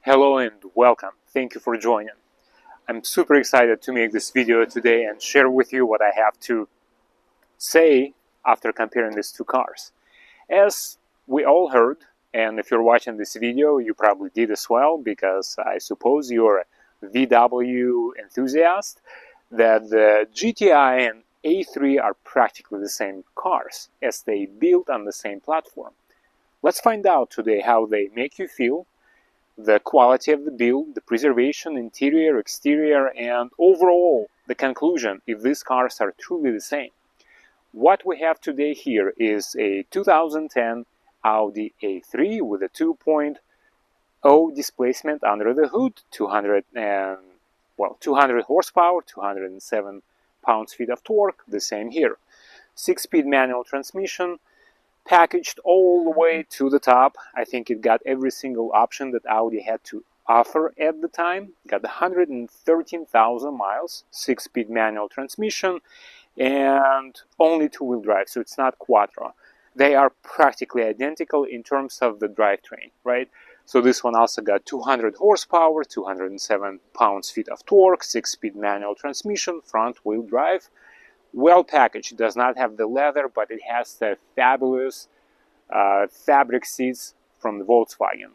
Hello and welcome. Thank you for joining. I'm super excited to make this video today and share with you what I have to say after comparing these two cars. As we all heard, and if you're watching this video, you probably did as well, because I suppose you're a VW enthusiast, that the GTI and A3 are practically the same cars, as they built on the same platform. Let's find out today how they make you feel, the quality of the build, the preservation, interior, exterior, and overall the conclusion if these cars are truly the same. What we have today here is a 2010 Audi A3 with a 2.0 displacement under the hood, 200 horsepower, 207 pounds-feet of torque, the same here. 6-speed manual transmission, packaged all the way to the top. I think it got every single option that Audi had to offer at the time. Got 113,000 miles, 6-speed manual transmission, and only two-wheel drive, so it's not quattro. They are practically identical in terms of the drivetrain, right? So this one also got 200 horsepower, 207 pounds-feet of torque, 6-speed manual transmission, front-wheel drive. Well packaged. It does not have the leather, but it has the fabulous fabric seats from the Volkswagen.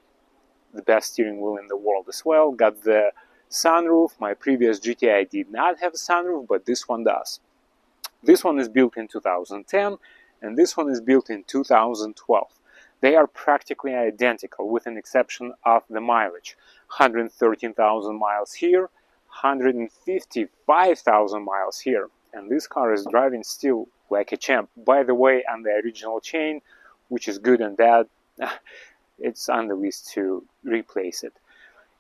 The best steering wheel in the world as well. Got the sunroof. My previous GTI did not have a sunroof, but this one does. This one is built in 2010, and this one is built in 2012. They are practically identical, with an exception of the mileage. 113,000 miles here, 155,000 miles here. And this car is driving still like a champ. By the way, on the original chain, which is good and bad, it's on the list to replace it.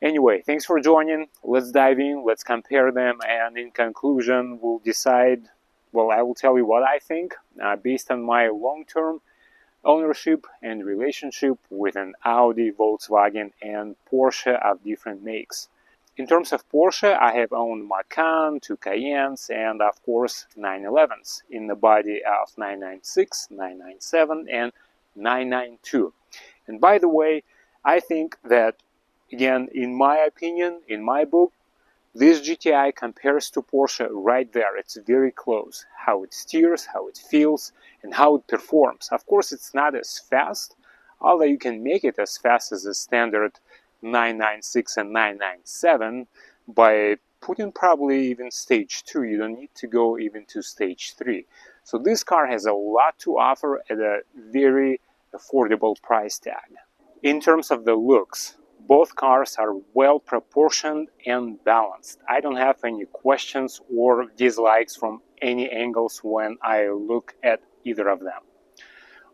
Anyway, thanks for joining. Let's dive in, let's compare them, and in conclusion, we'll decide, well, I will tell you what I think, based on my long-term ownership and relationship with an Audi, Volkswagen, and Porsche of different makes. In terms of Porsche, I have owned Macan, two Cayennes, and of course 911s in the body of 996, 997, and 992. And by the way, I think that, again, in my opinion, in my book, this GTI compares to Porsche right there. It's very close. How it steers, how it feels, and how it performs. Of course, it's not as fast, although you can make it as fast as a standard 996 and 997 by putting probably even stage 2. You don't need to go even to stage 3. So this car has a lot to offer at a very affordable price tag. In terms of the looks, both cars are well proportioned and balanced. I don't have any questions or dislikes from any angles when I look at either of them.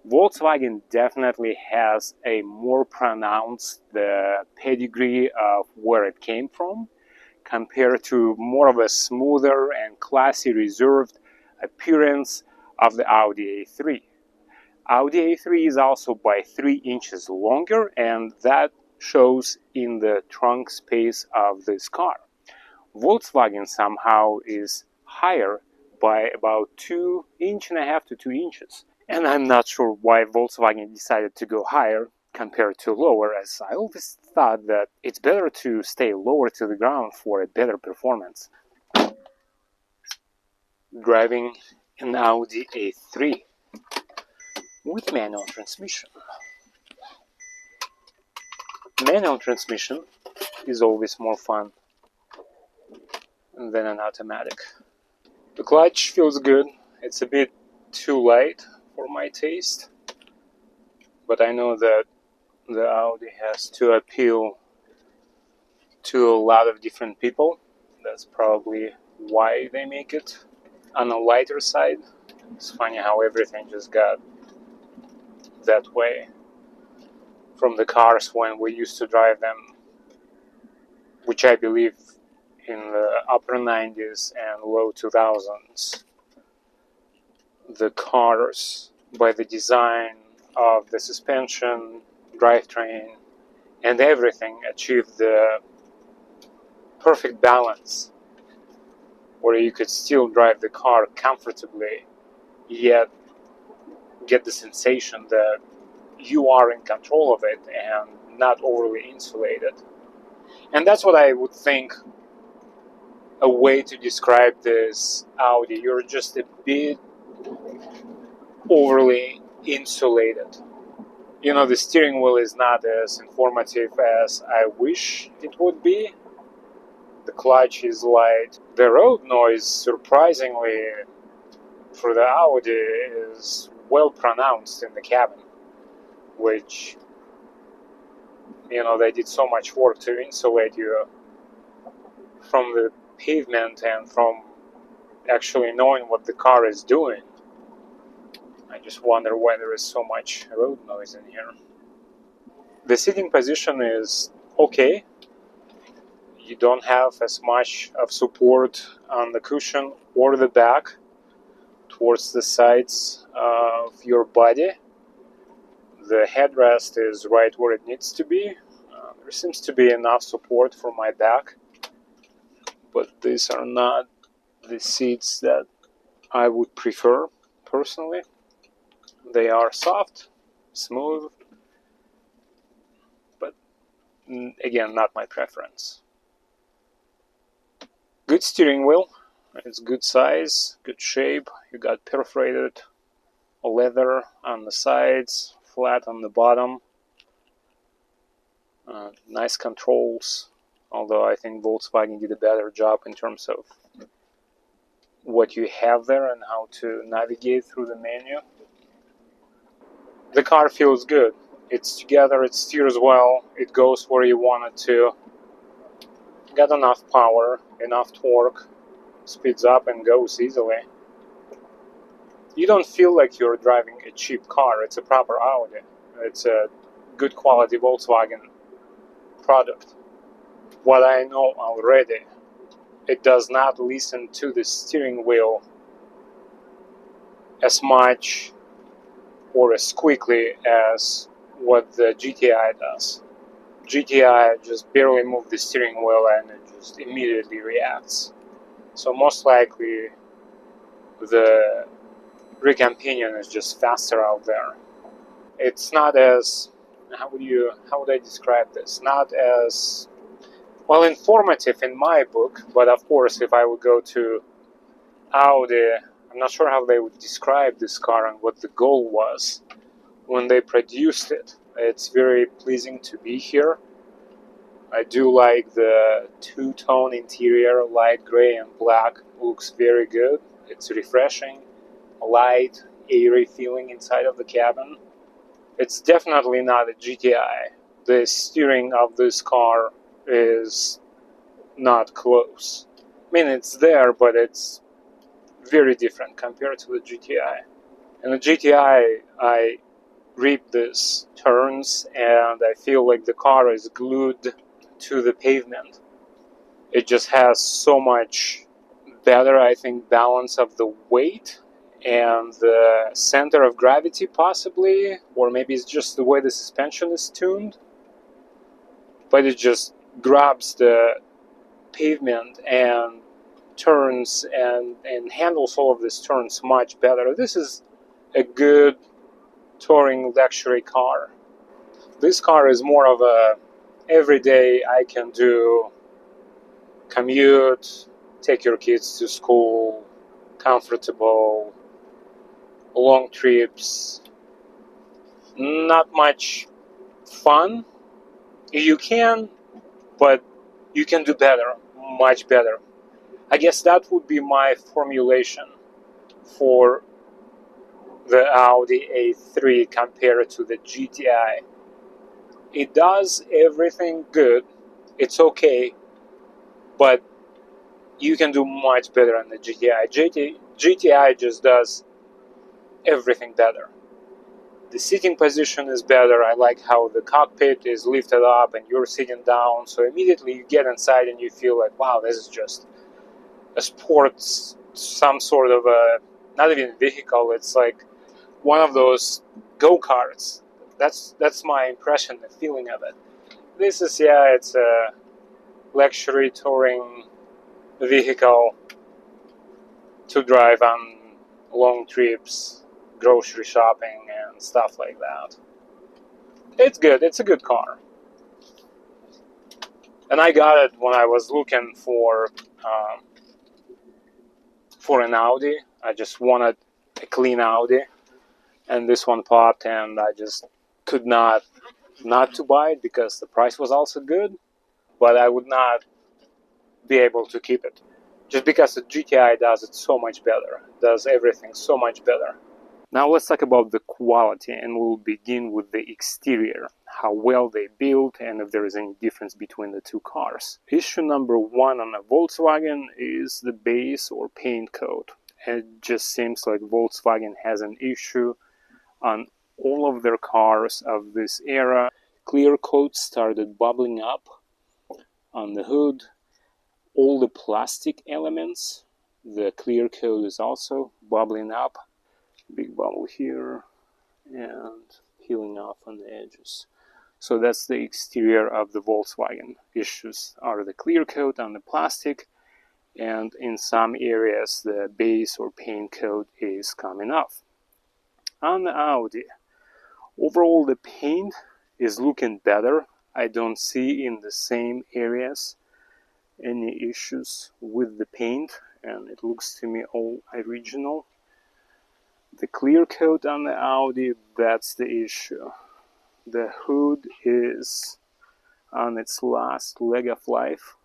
Volkswagen definitely has a more pronounced pedigree of where it came from, compared to more of a smoother and classy reserved appearance of the Audi A3. Audi A3 is also by 3 inches longer, and that shows in the trunk space of this car. Volkswagen somehow is higher by about 2.5 inches to 2 inches. And I'm not sure why Volkswagen decided to go higher compared to lower, as I always thought that it's better to stay lower to the ground for a better performance. Driving an Audi A3 with manual transmission. Manual transmission is always more fun than an automatic. The clutch feels good. It's a bit too light for my taste, but I know that the Audi has to appeal to a lot of different people. That's probably why they make it on a lighter side. It's funny how everything just got that way from the cars when we used to drive them, which I believe in the upper 90s and low 2000s. The cars, by the design of the suspension, drivetrain, and everything, achieved the perfect balance where you could still drive the car comfortably, yet get the sensation that you are in control of it and not overly insulated. And that's what I would think a way to describe this Audi. You're just a bit overly insulated. You know, the steering wheel is not as informative as I wish it would be. The clutch is light. The road noise, surprisingly, for the Audi is well pronounced in the cabin, which, you know, they did so much work to insulate you from the pavement and from actually knowing what the car is doing. I just wonder why there is so much road noise in here. The sitting position is okay. You don't have as much of support on the cushion or the back towards the sides of your body. The headrest is right where it needs to be. There seems to be enough support for my back, but these are not the seats that I would prefer personally. They are soft, smooth, but again, not my preference. Good steering wheel. It's good size, good shape. You got perforated leather on the sides, flat on the bottom. Nice controls, although I think Volkswagen did a better job in terms of what you have there and how to navigate through the menu. The car feels good. It's together, it steers well, it goes where you want it to. Got enough power, enough torque, speeds up and goes easily. You don't feel like you're driving a cheap car. It's a proper Audi. It's a good quality Volkswagen product. What I know already, it does not listen to the steering wheel as much or as quickly as what the GTI does. GTI just barely moves the steering wheel and it just immediately reacts. So most likely the rear companion is just faster out there. It's not as, how would I describe this? Not as well informative in my book, but of course if I would go to Audi, I'm not sure how they would describe this car and what the goal was when they produced it. It's very pleasing to be here. I do like the two-tone interior, light gray and black, looks very good. It's refreshing, light, airy feeling inside of the cabin. It's definitely not a GTI. The steering of this car is not close. I mean, it's there, but it's very different compared to the GTI. In the GTI, I reap these turns and I feel like the car is glued to the pavement. It just has so much better, I think, balance of the weight and the center of gravity possibly, or maybe it's just the way the suspension is tuned, but it just grabs the pavement and turns and handles all of these turns much better. This is a good touring luxury car. This car is more of a everyday I can do commute, take your kids to school, comfortable, long trips, not much fun. You can, but you can do better, much better. I guess that would be my formulation for the Audi A3 compared to the GTI. It does everything good, it's okay, but you can do much better on the GTI. GTI just does everything better. The sitting position is better. I like how the cockpit is lifted up and you're sitting down, so immediately you get inside and you feel like, wow, this is just a sports, some sort of a, not even vehicle, it's like one of those go-karts. That's my impression, the feeling of it. This is, yeah, it's a luxury touring vehicle to drive on long trips, grocery shopping, and stuff like that. It's good. It's a good car. And I got it when I was looking for an Audi. I just wanted a clean Audi, and this one popped, and I just could not to buy it because the price was also good, but I would not be able to keep it. Just because the GTI does it so much better, does everything so much better. Now let's talk about the quality, and we'll begin with the exterior, how well they built and if there is any difference between the two cars. Issue number one on a Volkswagen is the base or paint coat. It just seems like Volkswagen has an issue on all of their cars of this era. Clear coat started bubbling up on the hood. All the plastic elements, the clear coat is also bubbling up. Big bubble here and peeling off on the edges. So that's the exterior of the Volkswagen. Issues are the clear coat on the plastic, and in some areas the base or paint coat is coming off. On the Audi, overall the paint is looking better. I don't see in the same areas any issues with the paint, and it looks to me all original. The clear coat on the Audi, that's the issue. The hood is on its last leg of life.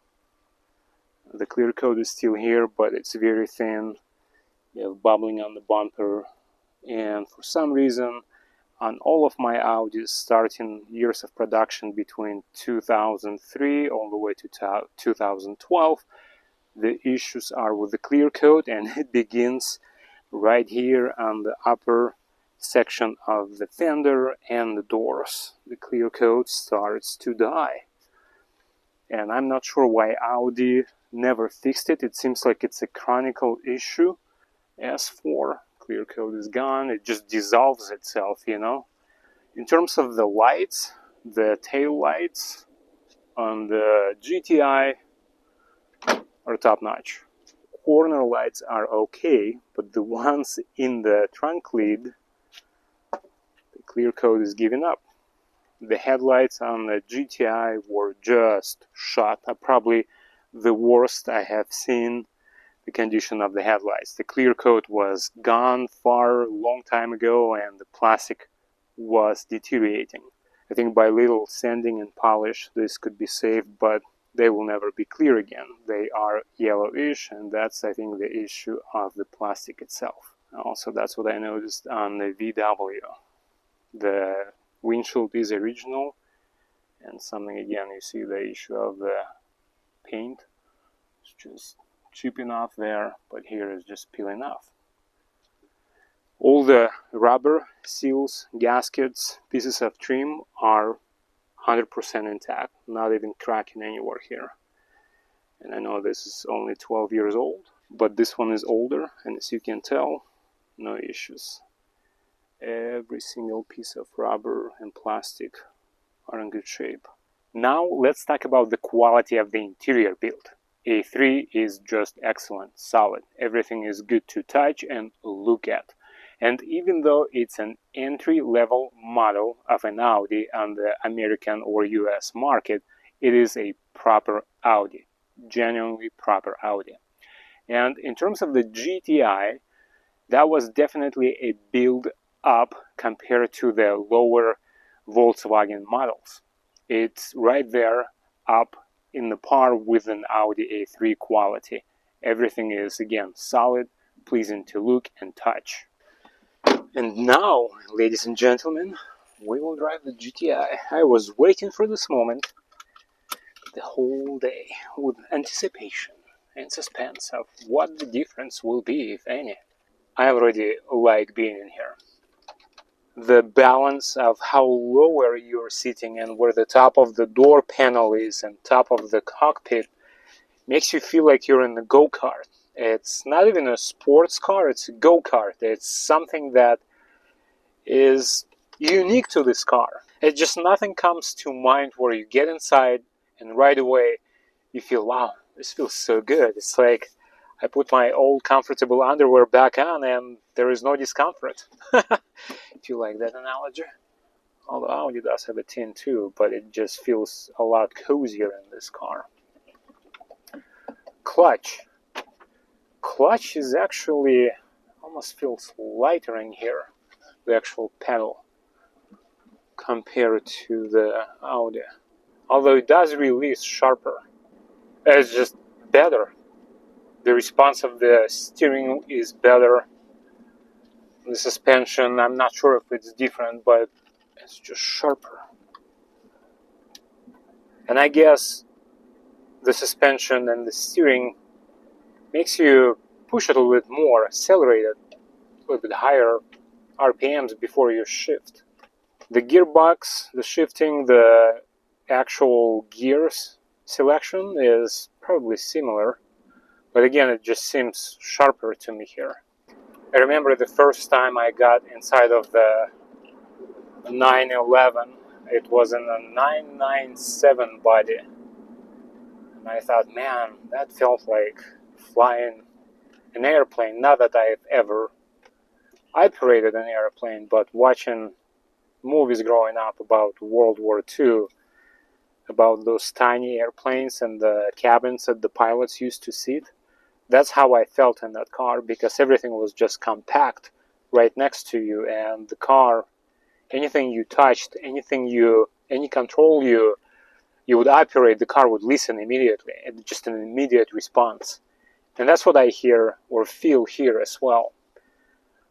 The clear coat is still here, but it's very thin. You have bubbling on the bumper, and for some reason on all of my Audis starting years of production between 2003 all the way to 2012, the issues are with the clear coat, and it begins right here on the upper section of the fender and the doors. The clear coat starts to die, and I'm not sure why Audi never fixed it. It seems like it's a chronic issue. S4 clear coat is gone, it just dissolves itself, you know. In terms of the lights, the tail lights on the GTI are top notch. Corner lights are okay, but the ones in the trunk lid, the clear coat is giving up. The headlights on the GTI were just shot. Probably the worst I have seen the condition of the headlights. The clear coat was gone far long time ago, and the plastic was deteriorating. I think by little sanding and polish this could be saved, but they will never be clear again. They are yellowish, and that's, I think, the issue of the plastic itself. Also, that's what I noticed on the VW. The windshield is original, and something again, you see the issue of the paint. It's just chipping off there, but here is just peeling off. All the rubber seals, gaskets, pieces of trim are 100% intact, not even cracking anywhere here. And I know this is only 12 years old, but this one is older, and as you can tell, no issues. Every single piece of rubber and plastic are in good shape. Now let's talk about the quality of the interior build. A3 is just excellent, solid. Everything is good to touch and look at. And even though it's an entry-level model of an Audi on the American or US market, it is a proper Audi, genuinely proper Audi. And in terms of the GTI, that was definitely a build up compared to the lower Volkswagen models. It's right there up in the par with an Audi A3 quality. Everything is, again, solid, pleasing to look and touch. And now, ladies and gentlemen, we will drive the GTI. I was waiting for this moment the whole day with anticipation and suspense of what the difference will be, if any. I already like being in here. The balance of how lower you're sitting and where the top of the door panel is and top of the cockpit makes you feel like you're in a go-kart. It's not even a sports car, it's a go-kart. It's something that is unique to this car. It just nothing comes to mind where you get inside and right away you feel, wow, this feels so good. It's like I put my old comfortable underwear back on and there is no discomfort. Do you like that analogy? Although Audi does have a tint too, but it just feels a lot cozier in this car. Clutch. Clutch is actually almost feels lighter in here, the actual pedal, compared to the Audi. Although it does release sharper. It's just better. The response of the steering is better. The suspension, I'm not sure if it's different, but it's just sharper. And I guess the suspension and the steering makes you push it a little bit more, accelerate it a little bit higher RPMs before you shift. The gearbox, the shifting, the actual gears selection is probably similar, but again, it just seems sharper to me here. I remember the first time I got inside of the 911, it was in a 997 body, and I thought, man, that felt like flying an airplane. Not that I've ever operated an airplane, but watching movies growing up about World War II, about those tiny airplanes and the cabins that the pilots used to sit. That's how I felt in that car, because everything was just compact right next to you, and the car, anything you touched, any control you would operate, the car would listen immediately, and just an immediate response. And that's what I hear or feel here as well.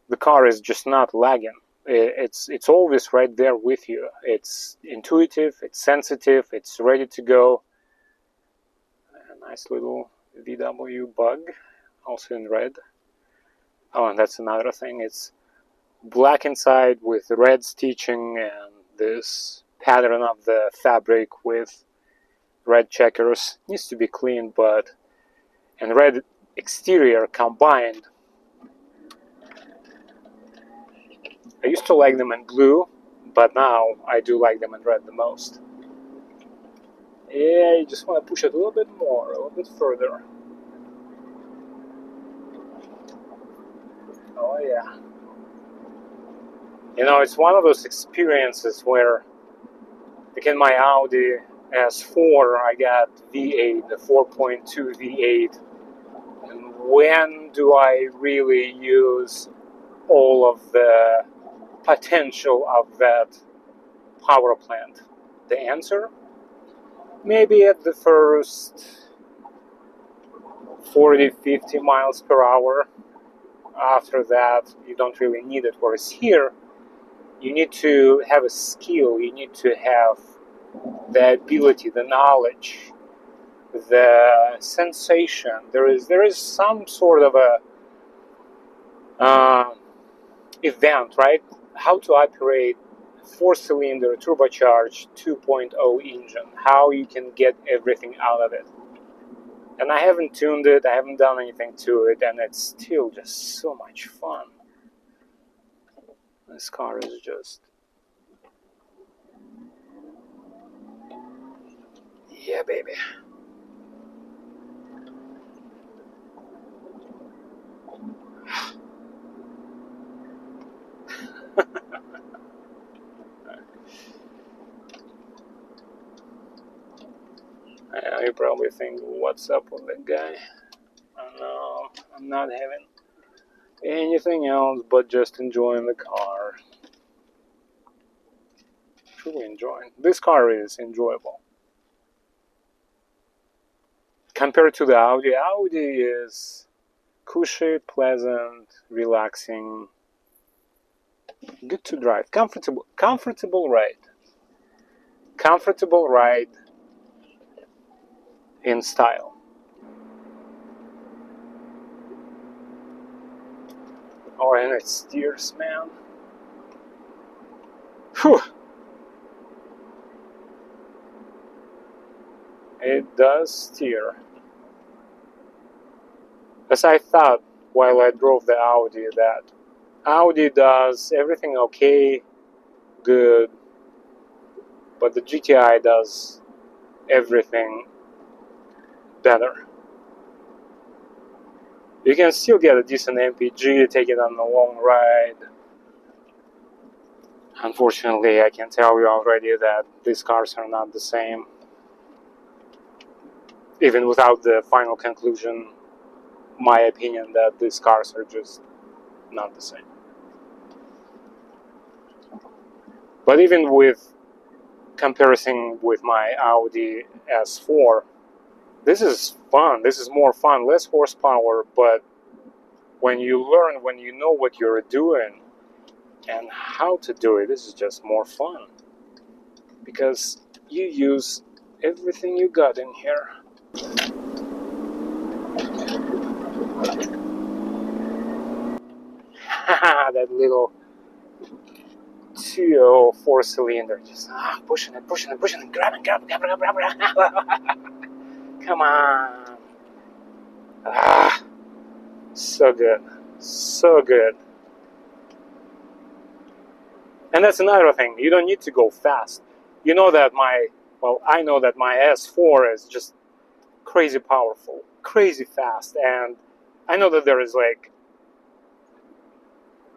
The car is just not lagging. It's always right there with you. It's intuitive, it's sensitive, it's ready to go. A nice little VW Bug, also in red. Oh, and that's another thing. It's black inside with red stitching and this pattern of the fabric with red checkers. Needs to be cleaned, but and red exterior combined. I used to like them in blue, but now I do like them in red the most. Yeah, you just want to push it a little bit more, a little bit further. Oh yeah. You know, it's one of those experiences where, like in my Audi S4, I got V8, the 4.2 V8. And when do I really use all of the potential of that power plant? The answer? Maybe at the first 40-50 miles per hour. After that, you don't really need it. Whereas here, you need to have a skill, you need to have the ability, the knowledge, the sensation. There is some sort of a event, right? How to operate four-cylinder turbocharged 2.0 engine, how you can get everything out of it. And I haven't tuned it, I haven't done anything to it, and it's still just so much fun. This car is just... yeah, baby. You probably think, what's up with that guy? No, I'm not having anything else but just enjoying the car. Truly enjoying. This car is enjoyable. Compared to the Audi, Audi is cushy, pleasant, relaxing, good to drive, comfortable ride. Comfortable ride in style. Oh, and it steers, man. Whew. It does steer. As I thought while I drove the Audi, that Audi does everything okay, good, but the GTI does everything better. You can still get a decent MPG, take it on a long ride. Unfortunately, I can tell you already that these cars are not the same. Even without the final conclusion, my opinion that these cars are just not the same. But even with comparison with my Audi S4, this is fun. This is more fun, less horsepower, but when you learn, when you know what you're doing and how to do it, this is just more fun. Because you use everything you got in here. That little 204 cylinder, just pushing it, grabbing. Come on. So good. So good. And that's another thing. You don't need to go fast. You know that I know that my S4 is just crazy powerful, crazy fast. And I know that there is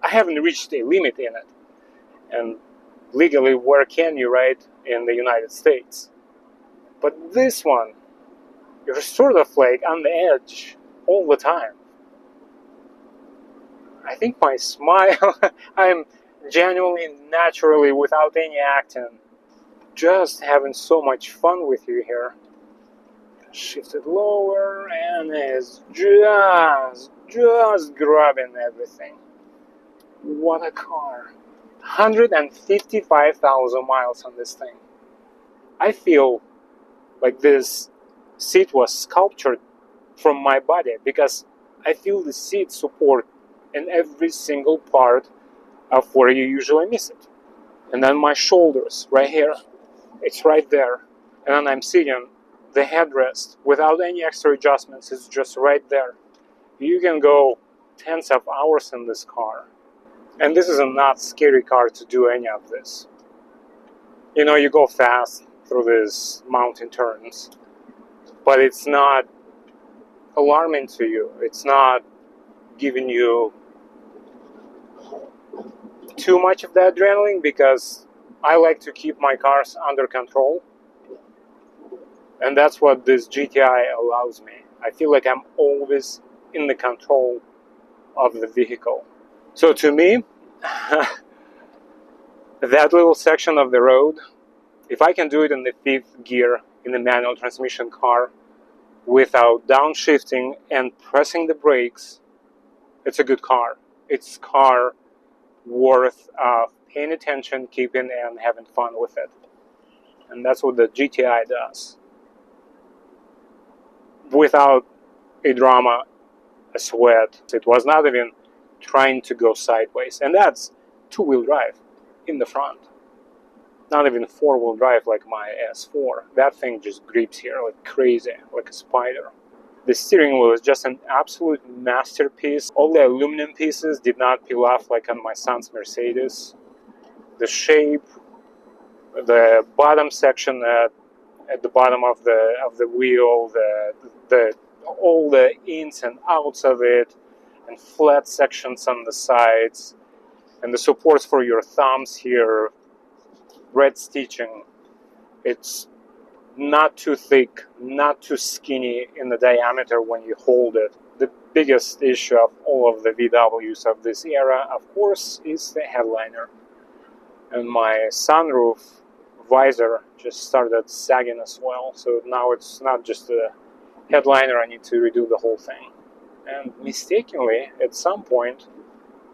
I haven't reached a limit in it. And legally, where can you ride in the United States? But this one, you're sort of on the edge all the time. I think my smile, I'm genuinely, naturally, without any acting, just having so much fun with you here. Shift it lower, and it's just grabbing everything. What a car. 155,000 miles on this thing. I feel like this seat was sculptured from my body because I feel the seat support in every single part of where you usually miss it. And then my shoulders, right here, it's right there. And then I'm sitting, the headrest, without any extra adjustments, is just right there. You can go tens of hours in this car. And this is a not scary car to do any of this. You know, you go fast through these mountain turns, but it's not alarming to you. It's not giving you too much of the adrenaline because I like to keep my cars under control. And that's what this GTI allows me. I feel like I'm always in the control of the vehicle. So to me, that little section of the road, if I can do it in the fifth gear in a manual transmission car without downshifting and pressing the brakes, it's a good car. It's a car worth paying attention, keeping, and having fun with it. And that's what the GTI does. Without a drama, a sweat. It was not even trying to go sideways. And that's two-wheel drive in the front. Not even four-wheel drive like my S4. That thing just grips here like crazy, like a spider. The steering wheel is just an absolute masterpiece. All the aluminum pieces did not peel off like on my son's Mercedes. The shape, the bottom section at the bottom of the wheel, the all the ins and outs of it, and flat sections on the sides, and the supports for your thumbs here, red stitching. It's not too thick, not too skinny in the diameter when you hold it. The biggest issue of all of the VWs of this era, of course, is the headliner. And my sunroof visor just started sagging as well, so now it's not just a headliner, I need to redo the whole thing. And mistakenly, at some point,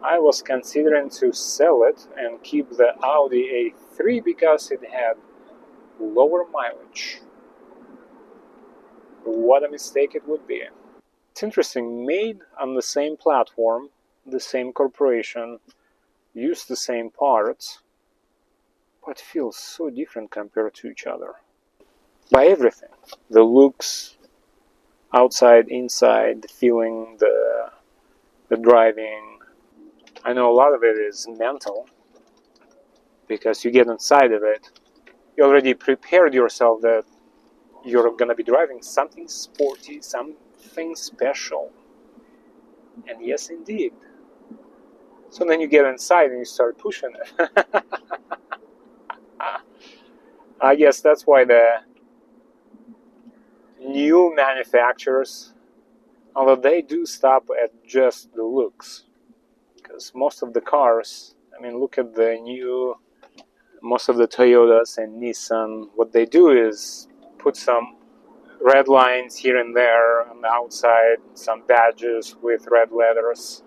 I was considering to sell it and keep the Audi A3 because it had lower mileage. What a mistake it would be. It's interesting, made on the same platform, the same corporation, use the same parts, but feels so different compared to each other. By everything. The looks, outside, inside, the feeling, the driving. I know a lot of it is mental, because you get inside of it, you already prepared yourself that you're gonna be driving something sporty, something special. And yes, indeed, So then you get inside and you start pushing it. I guess that's why the new manufacturers, although they do stop at just the looks, because most of the cars, I mean, look at the new, most of the Toyotas and Nissan, what they do is put some red lines here and there on the outside, some badges with red letters,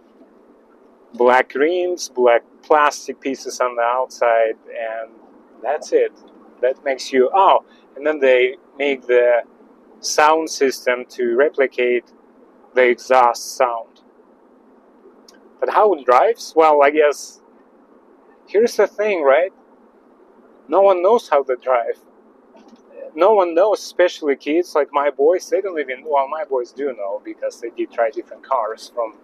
black rims, black plastic pieces on the outside, and that's it. That makes you, oh, and then they make the sound system to replicate the exhaust sound. But how it drives? Well, I guess here's the thing, right? No one knows how to drive. No one knows, especially kids like my boys. They don't even, well, my boys do know because they did try different cars from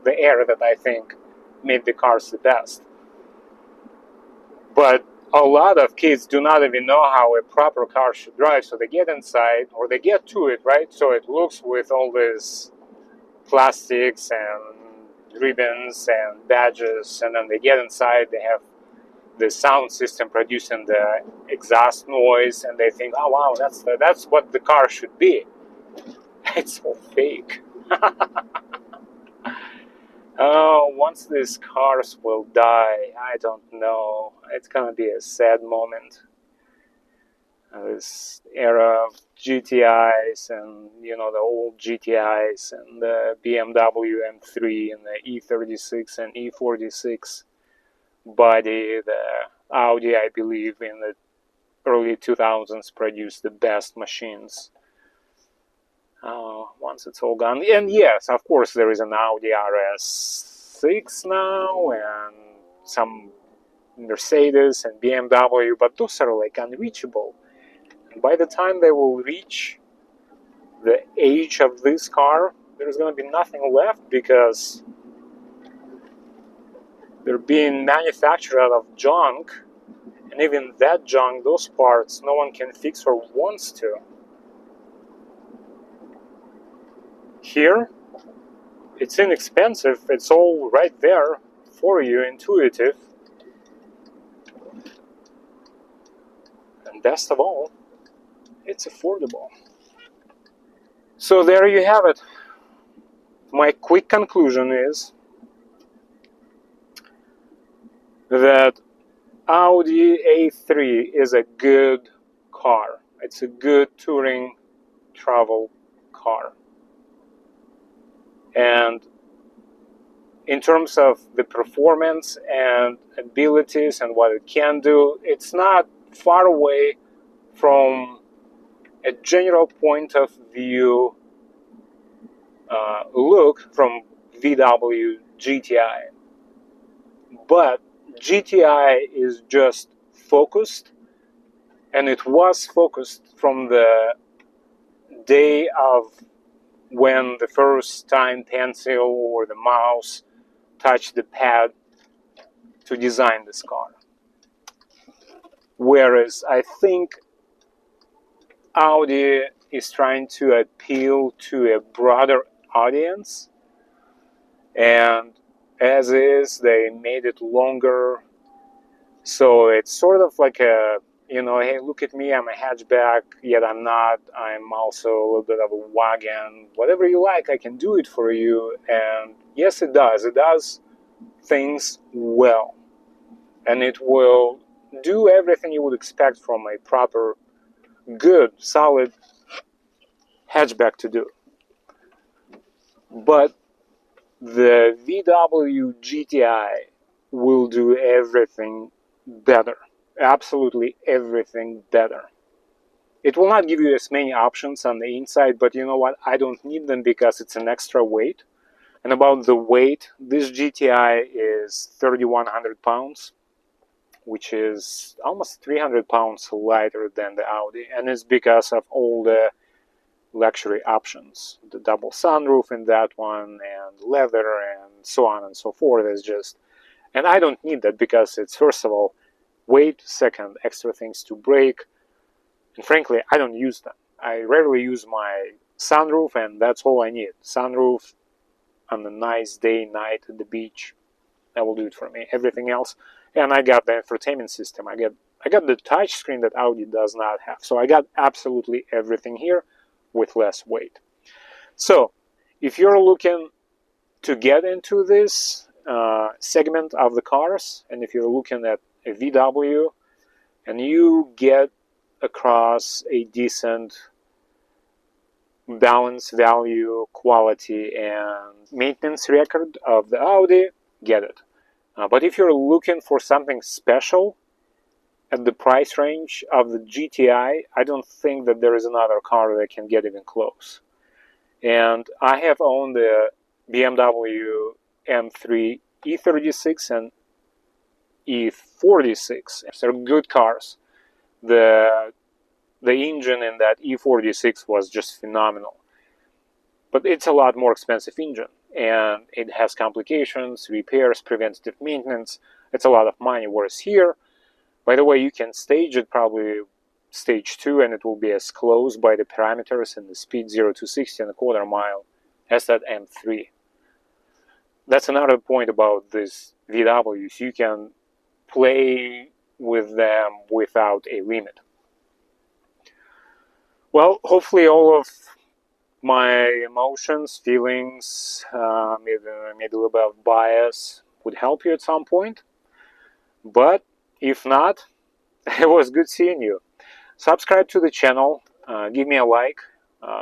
the era that I think made the cars the best. But a lot of kids do not even know how a proper car should drive, so they get inside, or they get to it, right? So it looks with all these plastics and ribbons and badges, and then they get inside, they have the sound system producing the exhaust noise, and they think, oh wow, that's what the car should be. It's all fake. Oh, once these cars will die, I don't know. It's gonna be a sad moment. This era of GTIs and, you know, the old GTIs and the BMW M3 and the E36 and E46 body, the Audi, I believe, in the early 2000s produced the best machines. Once it's all gone. And yes, of course, there is an Audi RS6 now and some Mercedes and BMW, but those are like unreachable. And by the time they will reach the age of this car, there's going to be nothing left because they're being manufactured out of junk, and even that junk, those parts, no one can fix or wants to. Here, it's inexpensive, it's all right there for you, intuitive, and best of all, it's affordable. So there you have it. My quick conclusion is that Audi A3 is a good car. It's a good touring travel car. And in terms of the performance and abilities and what it can do, it's not far away from a general point of view look from VW GTI. But GTI is just focused, and it was focused from the day of when the first time pencil or the mouse touched the pad to design this car. Whereas I think Audi is trying to appeal to a broader audience, and as is, they made it longer, so it's sort of like a, you know, hey, look at me, I'm a hatchback, yet I'm not, I'm also a little bit of a wagon, whatever you like, I can do it for you. And yes, it does things well, and it will do everything you would expect from a proper, good, solid hatchback to do. But the VW GTI will do everything better. Absolutely everything better. It will not give you as many options on the inside, but you know what? I don't need them because it's an extra weight. And about the weight, this GTI is 3,100 pounds, which is almost 300 pounds lighter than the Audi. And it's because of all the luxury options. The double sunroof in that one, and leather, and so on and so forth. Is just, and I don't need that because it's, first of all, weight, second, extra things to brake, and frankly, I don't use them. I rarely use my sunroof, and that's all I need. Sunroof on a nice day, night at the beach, That will do it for me. Everything else, and I got the entertainment system. I got the touch screen that Audi does not have. So I got absolutely everything here with less weight. So if you're looking to get into this segment of the cars, and if you're looking at a VW and you get across a decent balance, value, quality, and maintenance record of the Audi, get it. But if you're looking for something special at the price range of the GTI, I don't think that there is another car that can get even close. And I have owned the BMW M3 E36 and E46. They're good cars. The engine in that E46 was just phenomenal. But it's a lot more expensive engine, and it has complications, repairs, preventative maintenance. It's a lot of money. Whereas here, by the way, you can stage it, probably stage 2, and it will be as close by the parameters and the speed 0 to 60 and a quarter mile as that M3. That's another point about these VWs. You can play with them without a limit. Well, hopefully all of my emotions, feelings, maybe a little bit of bias would help you at some point. But if not, it was good seeing you. Subscribe to the channel, give me a like,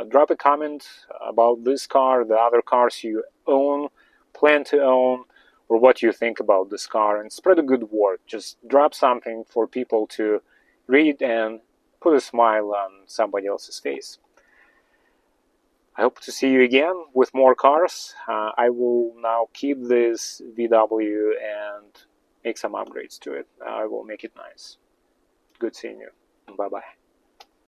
drop a comment about this car, the other cars you own, plan to own, or what you think about this car, and spread a good word. Just drop something for people to read and put a smile on somebody else's face. I hope to see you again with more cars. I will now keep this VW and make some upgrades to it. I will make it nice. Good seeing you. Bye-bye.